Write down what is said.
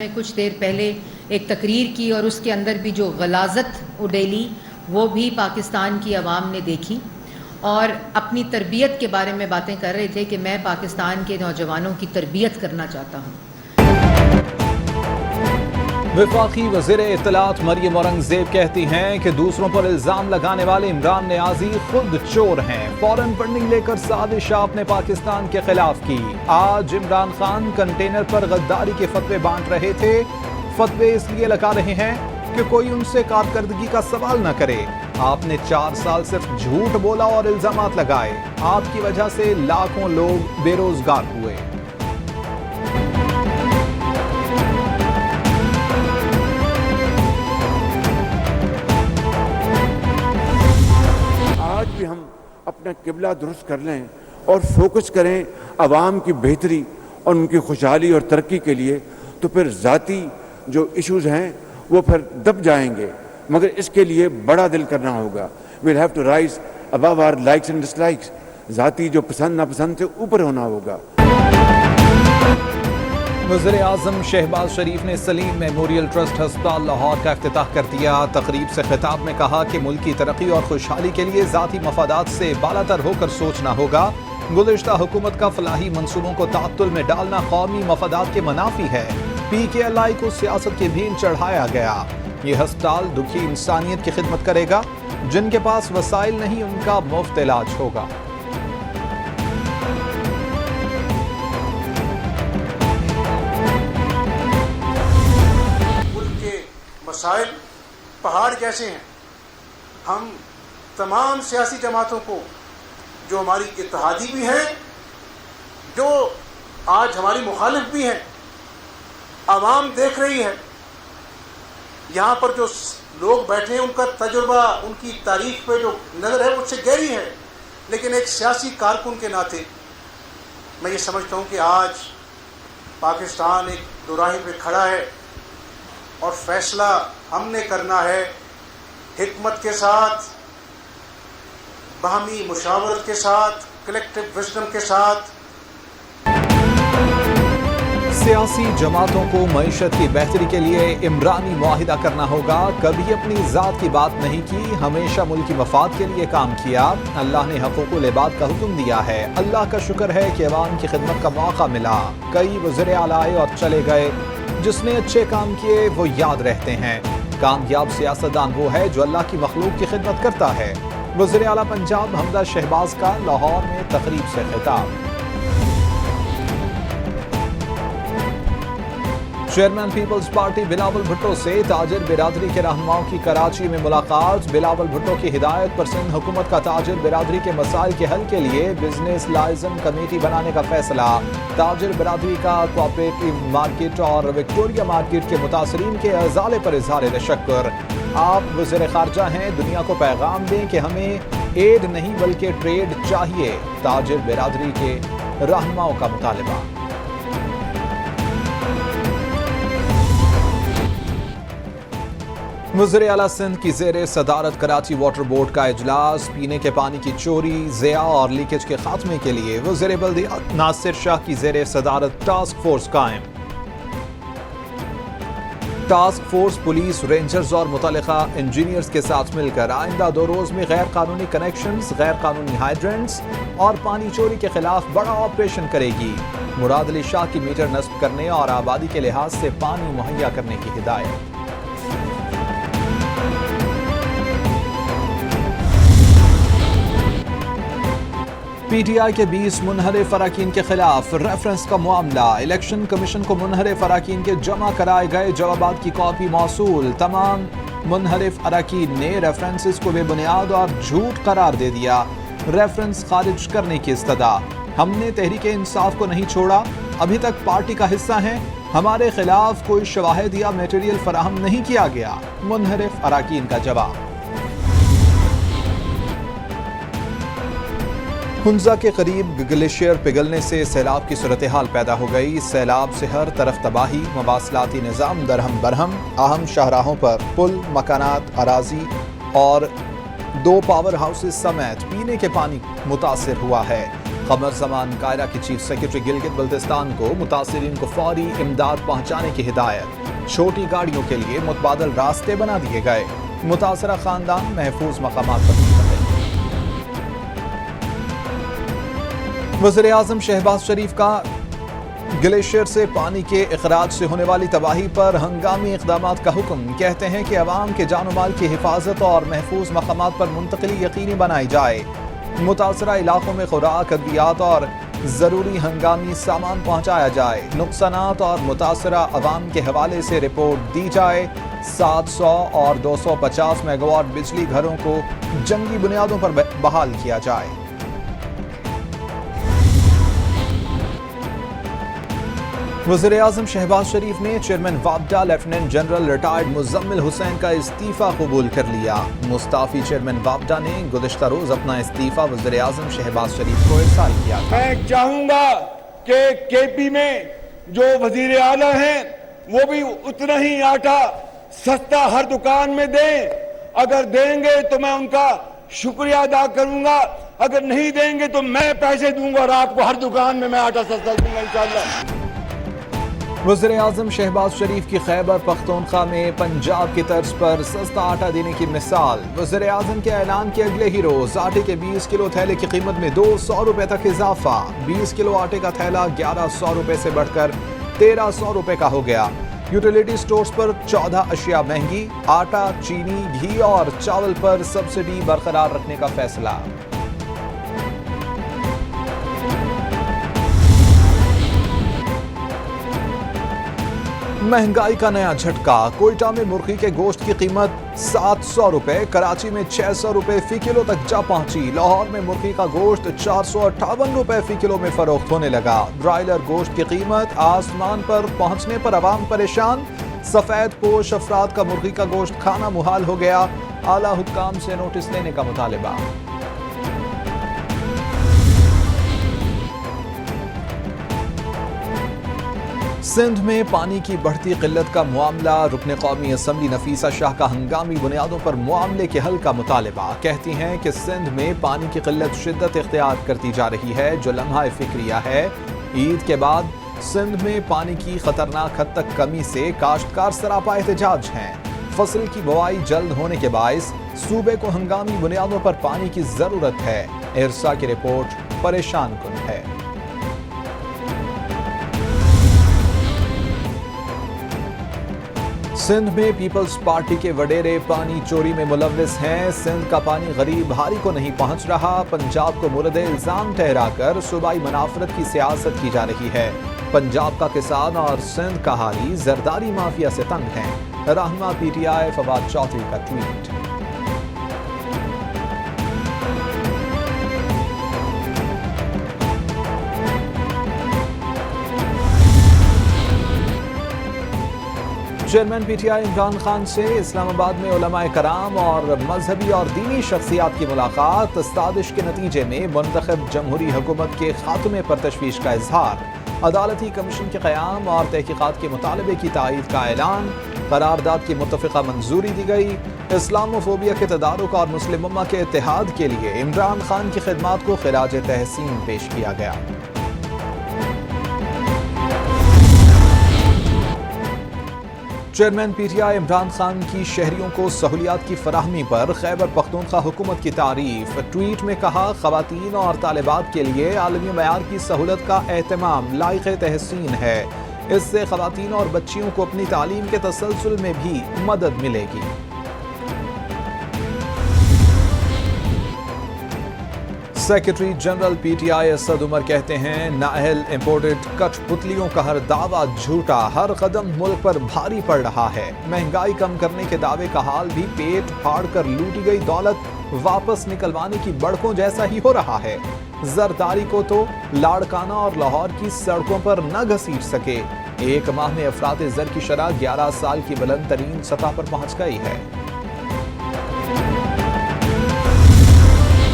میں کچھ دیر پہلے ایک تقریر کی اور اس کے اندر بھی جو غلاظت اڈیلی وہ بھی پاکستان کی عوام نے دیکھی اور اپنی تربیت کے بارے میں باتیں کر رہے تھے کہ میں پاکستان کے نوجوانوں کی تربیت کرنا چاہتا ہوں۔ وفاقی وزیر اطلاعات مریم اورنگزیب کہتی ہیں کہ دوسروں پر الزام لگانے والے عمران نیازی خود چور ہیں۔ فورن فنڈنگ لے کر سازش آپ نے پاکستان کے خلاف کی۔ آج عمران خان کنٹینر پر غداری کے فتوے بانٹ رہے تھے۔ فتوے اس لیے لگا رہے ہیں کہ کوئی ان سے کارکردگی کا سوال نہ کرے۔ آپ نے 4 سال صرف جھوٹ بولا اور الزامات لگائے۔ آپ کی وجہ سے لاکھوں لوگ بے روزگار ہوئے۔ آج بھی ہم اپنا قبلہ درست کر لیں اور فوکس کریں عوام کی بہتری اور ان کی خوشحالی اور ترقی کے لیے، تو پھر ذاتی جو ایشوز ہیں وہ پھر دب جائیں گے، مگر اس کے لیے بڑا دل کرنا ہوگا۔ we'll have to rise above our likes and dislikes۔ ذاتی جو پسند ناپسند سے اوپر ہونا ہوگا۔ وزیر اعظم شہباز شریف نے سلیم میموریل ٹرسٹ ہسپتال لاہور کا افتتاح کر دیا۔ تقریب سے خطاب میں کہا کہ ملک کی ترقی اور خوشحالی کے لیے ذاتی مفادات سے بالاتر ہو کر سوچنا ہوگا۔ گزشتہ حکومت کا فلاحی منصوبوں کو تعطل میں ڈالنا قومی مفادات کے منافی ہے۔ PKLI کو سیاست کی بھین چڑھایا گیا۔ یہ ہسپتال دکھی انسانیت کی خدمت کرے گا۔ جن کے پاس وسائل نہیں ان کا مفت علاج ہوگا۔ مسائل پہاڑ جیسے ہیں۔ ہم تمام سیاسی جماعتوں کو، جو ہماری اتحادی بھی ہیں، جو آج ہماری مخالف بھی ہیں، عوام دیکھ رہی ہے، یہاں پر جو لوگ بیٹھے ہیں ان کا تجربہ، ان کی تاریخ پہ جو نظر ہے وہ اس سے گہری ہے، لیکن ایک سیاسی کارکن کے ناطے میں یہ سمجھتا ہوں کہ آج پاکستان ایک دوراہی پہ کھڑا ہے اور فیصلہ ہم نے کرنا ہے حکمت کے ساتھ، باہمی مشاورت کے ساتھ، کلیکٹیو وزڈم کے ساتھ۔ سیاسی جماعتوں کو معیشت کی بہتری کے لیے عمرانی معاہدہ کرنا ہوگا۔ کبھی اپنی ذات کی بات نہیں کی، ہمیشہ ملکی مفاد کے لیے کام کیا۔ اللہ نے حقوق العباد کا حکم دیا ہے۔ اللہ کا شکر ہے کہ عوام کی خدمت کا موقع ملا۔ کئی وزیر اعلیٰ آئے اور چلے گئے، جس نے اچھے کام کیے وہ یاد رہتے ہیں۔ کامیاب سیاستدان وہ ہے جو اللہ کی مخلوق کی خدمت کرتا ہے۔ وزیر اعلیٰ پنجاب حمزہ شہباز کا لاہور میں تقریب سے خطاب۔ چیئرمین پیپلز پارٹی بلاول بھٹو سے تاجر برادری کے رہنماؤں کی کراچی میں ملاقات۔ بلاول بھٹو کی ہدایت پر سندھ حکومت کا تاجر برادری کے مسائل کے حل کے لیے بزنس لائزن کمیٹی بنانے کا فیصلہ۔ تاجر برادری کا کوآپریٹو مارکیٹ اور وکٹوریہ مارکیٹ کے متاثرین کے ازالے پر اظہار تشکر۔ آپ وزیر خارجہ ہیں، دنیا کو پیغام دیں کہ ہمیں ایڈ نہیں بلکہ ٹریڈ چاہیے۔ تاجر برادری کے رہنماؤں کا مطالبہ۔ وزیر اعلیٰ سندھ کی زیر صدارت کراچی واٹر بورڈ کا اجلاس۔ پینے کے پانی کی چوری، ضیاع اور لیکیج کے خاتمے کے لیے وزیر بلدیات ناصر شاہ کی زیر صدارت ٹاسک فورس قائم۔ ٹاسک فورس پولیس، رینجرز اور متعلقہ انجینئرز کے ساتھ مل کر آئندہ 2 روز میں غیر قانونی کنیکشنز، غیر قانونی ہائیڈرنٹس اور پانی چوری کے خلاف بڑا آپریشن کرے گی۔ مراد علی شاہ کی میٹر نصب کرنے اور آبادی کے لحاظ سے پانی مہیا کرنے کی ہدایت۔ پی ٹی آئی کے 20 منحرف اراکین کے خلاف ریفرنس کا معاملہ۔ الیکشن کمیشن کو منحرف اراکین کے جمع کرائے گئے جوابات کی کاپی موصول۔ تمام منحرف اراکین نے ریفرنسز کو بے بنیاد اور جھوٹ قرار دے دیا۔ ریفرنس خارج کرنے کی استدعا۔ ہم نے تحریک انصاف کو نہیں چھوڑا، ابھی تک پارٹی کا حصہ ہیں۔ ہمارے خلاف کوئی شواہد یا میٹیریل فراہم نہیں کیا گیا۔ منحرف اراکین کا جواب۔ ہنزا کے قریب گلیشیئر پگھلنے سے سیلاب کی صورتحال پیدا ہو گئی۔ سیلاب سے ہر طرف تباہی، مواصلاتی نظام درہم برہم۔ اہم شاہراہوں پر پل، مکانات، اراضی اور 2 پاور ہاؤسز سمیت پینے کے پانی متاثر ہوا ہے۔ قمر زمان قاہرہ کی چیف سیکرٹری گلگت بلتستان کو متاثرین کو فوری امداد پہنچانے کی ہدایت، چھوٹی گاڑیوں کے لیے متبادل راستے بنا دیے گئے، متاثرہ خاندان محفوظ مقامات پر منتقل۔ وزیر اعظم شہباز شریف کا گلیشیئر سے پانی کے اخراج سے ہونے والی تباہی پر ہنگامی اقدامات کا حکم، کہتے ہیں کہ عوام کے جان و مال کی حفاظت اور محفوظ مقامات پر منتقلی یقینی بنائی جائے، متاثرہ علاقوں میں خوراک، ادویات اور ضروری ہنگامی سامان پہنچایا جائے، نقصانات اور متاثرہ عوام کے حوالے سے رپورٹ دی جائے، 700 اور 250 میگا واٹ بجلی گھروں کو جنگی بنیادوں پر بحال کیا جائے۔ وزیر اعظم شہباز شریف نے چیئرمین وابڈا lieutenant general retired Muzammil Hussain کا استعفیٰ قبول کر لیا۔ مستعفی چیئرمین وابڈا نے گزشتہ روز اپنا استعفیٰ وزیر اعظم شہباز شریف کو ارسال کیا تھا۔ میں چاہوں گا کہ کے پی میں جو وزیر اعلیٰ ہیں وہ بھی اتنا ہی آٹا سستا ہر دکان میں دیں، اگر دیں گے تو میں ان کا شکریہ ادا کروں گا، اگر نہیں دیں گے تو میں پیسے دوں گا اور آپ کو ہر دکان میں میں آٹا سستا دوں گا انشاءاللہ۔ وزیر اعظم شہباز شریف کی خیبر پختونخوا میں پنجاب کی طرز پر سستا آٹا دینے کی مثال، وزیر اعظم کے اعلان کے اگلے ہی روز آٹے کے 20 کلو تھیلے کی قیمت میں 200 روپے تک اضافہ، 20 کلو آٹے کا تھیلا 1100 روپے سے بڑھ کر 1300 روپے کا ہو گیا۔ یوٹیلیٹی سٹورز پر 14 اشیاء مہنگی، آٹا، چینی، گھی اور چاول پر سبسڈی برقرار رکھنے کا فیصلہ۔ مہنگائی کا نیا جھٹکا، کوئٹہ میں مرغی کے گوشت کی قیمت 700 روپے، کراچی میں 600 روپے فی کلو تک جا پہنچی، لاہور میں مرغی کا گوشت 458 روپے فی کلو میں فروخت ہونے لگا۔ برائلر گوشت کی قیمت آسمان پر پہنچنے پر عوام پریشان، سفید پوش افراد کا مرغی کا گوشت کھانا محال ہو گیا، اعلیٰ حکام سے نوٹس لینے کا مطالبہ۔ سندھ میں پانی کی بڑھتی قلت کا معاملہ، رکن قومی اسمبلی نفیسہ شاہ کا ہنگامی بنیادوں پر معاملے کے حل کا مطالبہ، کہتی ہیں کہ سندھ میں پانی کی قلت شدت اختیار کرتی جا رہی ہے جو لمحہ فکریہ ہے۔ عید کے بعد سندھ میں پانی کی خطرناک حد تک کمی سے کاشتکار سراپا احتجاج ہیں۔ فصل کی بوائی جلد ہونے کے باعث صوبے کو ہنگامی بنیادوں پر پانی کی ضرورت ہے۔ ارسا کی رپورٹ پریشان کن ہے۔ سندھ میں پیپلز پارٹی کے وڈیرے پانی چوری میں ملوث ہیں، سندھ کا پانی غریب بھاری کو نہیں پہنچ رہا، پنجاب کو مورد الزام ٹھہرا کر صوبائی منافرت کی سیاست کی جا رہی ہے۔ پنجاب کا کسان اور سندھ کا حالی زرداری مافیا سے تنگ ہیں۔ رہنما P T I Fawad Chaudhry کا tweet. Chairman P T I Imran Khan سے اسلام آباد میں علماء کرام اور مذہبی اور دینی شخصیات کی ملاقات، سازش کے نتیجے میں منتخب جمہوری حکومت کے خاتمے پر تشویش کا اظہار، عدالتی کمیشن کے قیام اور تحقیقات کے مطالبے کی تائید کا اعلان، قرارداد کی متفقہ منظوری دی گئی، اسلام فوبیا کے تدارک اور مسلم امہ کے اتحاد کے لیے عمران خان کی خدمات کو خراج تحسین پیش کیا گیا۔ Chairman P T I Imran Khan کی شہریوں کو سہولیات کی فراہمی پر خیبر پختونخوا حکومت کی تعریف، ٹویٹ میں کہا خواتین اور طالبات کے لیے عالمی معیار کی سہولت کا اہتمام لائق تحسین ہے، اس سے خواتین اور بچیوں کو اپنی تعلیم کے تسلسل میں بھی مدد ملے گی۔ Secretary general P T I Asad Umar کہتے ہیں نااہل امپورٹڈ کٹ پتلیوں کا ہر دعویٰ جھوٹا، ہر قدم ملک پر بھاری پڑ رہا ہے، مہنگائی کم کرنے کے دعوے کا حال بھی پیٹ پھاڑ کر لوٹی گئی دولت واپس نکلوانے کی بڑکوں جیسا ہی ہو رہا ہے۔ زرداری کو تو لاڑکانہ اور لاہور کی سڑکوں پر نہ گھسیٹ سکے، ایک ماہ میں افراط زر کی شرح 11 سال کی بلند ترین سطح پر پہنچ گئی ہے۔